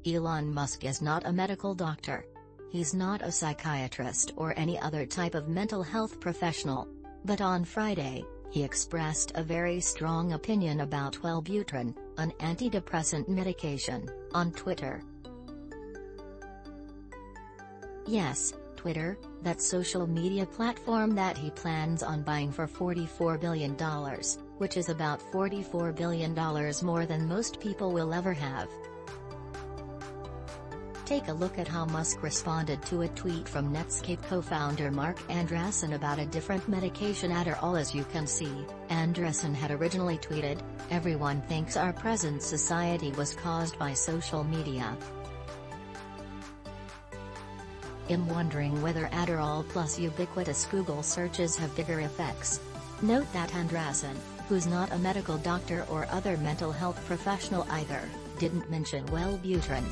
Elon Musk is not a medical doctor. He's not a psychiatrist or any other type of mental health professional. But on Friday, he expressed a very strong opinion about Wellbutrin, an antidepressant medication, on Twitter. Yes, Twitter, that social media platform that he plans on buying for $44 billion, which is about $44 billion more than most people will ever have. Take a look at how Musk responded to a tweet from Netscape co-founder Mark Andreessen about a different medication Adderall. As you can see, Andreessen had originally tweeted, "Everyone thinks our present society was caused by social media. I'm wondering whether Adderall plus ubiquitous Google searches have bigger effects." Note that Andreessen, who's not a medical doctor or other mental health professional either, didn't mention Wellbutrin.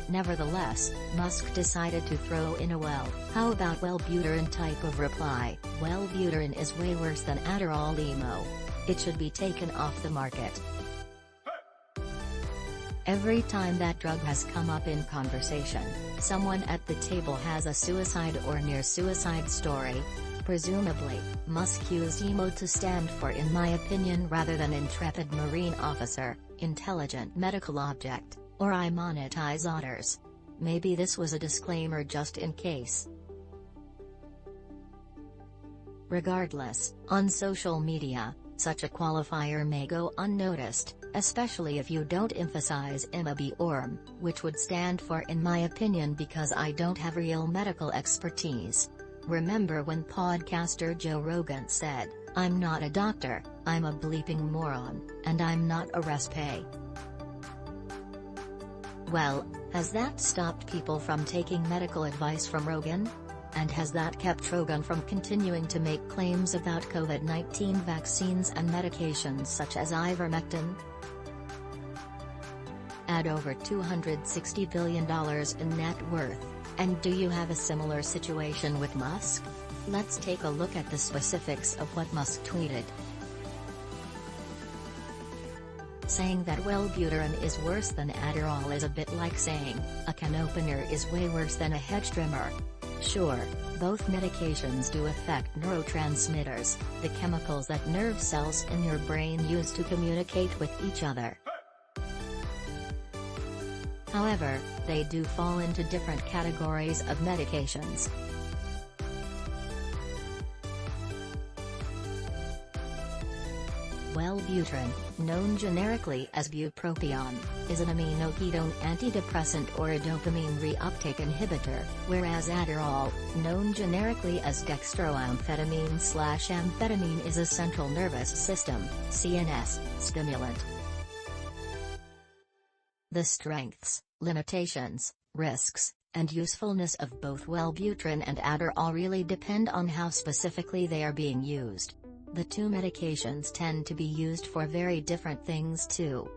Nevertheless, Musk decided to throw in a "well, how about Wellbutrin" type of reply. Wellbutrin is way worse than Adderall emo. It should be taken off the market. Every time that drug has come up in conversation, someone at the table has a suicide or near-suicide story. Presumably, Musk used emo to stand for "in my opinion" rather than intrepid Marine officer, intelligent medical object, or "I monetize otters." Maybe this was a disclaimer just in case. Regardless, on social media, such a qualifier may go unnoticed, especially if you don't emphasize "IMAB" or "M", which would stand for "in my opinion" because I don't have real medical expertise. Remember when podcaster Joe Rogan said, "I'm not a doctor, I'm a bleeping moron, and I'm not a resp." Well, has that stopped people from taking medical advice from Rogan? And has that kept Rogan from continuing to make claims about COVID-19 vaccines and medications such as ivermectin? At over $260 billion in net worth, and do you have a similar situation with Musk? Let's take a look at the specifics of what Musk tweeted. Saying that Wellbutrin is worse than Adderall is a bit like saying, a can opener is way worse than a hedge trimmer. Sure, both medications do affect neurotransmitters, the chemicals that nerve cells in your brain use to communicate with each other. However, they do fall into different categories of medications. Wellbutrin, known generically as bupropion, is an aminoketone antidepressant or a dopamine reuptake inhibitor, whereas Adderall, known generically as dextroamphetamine/amphetamine, is a central nervous system (CNS) stimulant. The strengths, limitations, risks, and usefulness of both Wellbutrin and Adderall really depend on how specifically they are being used. The two medications tend to be used for very different things too.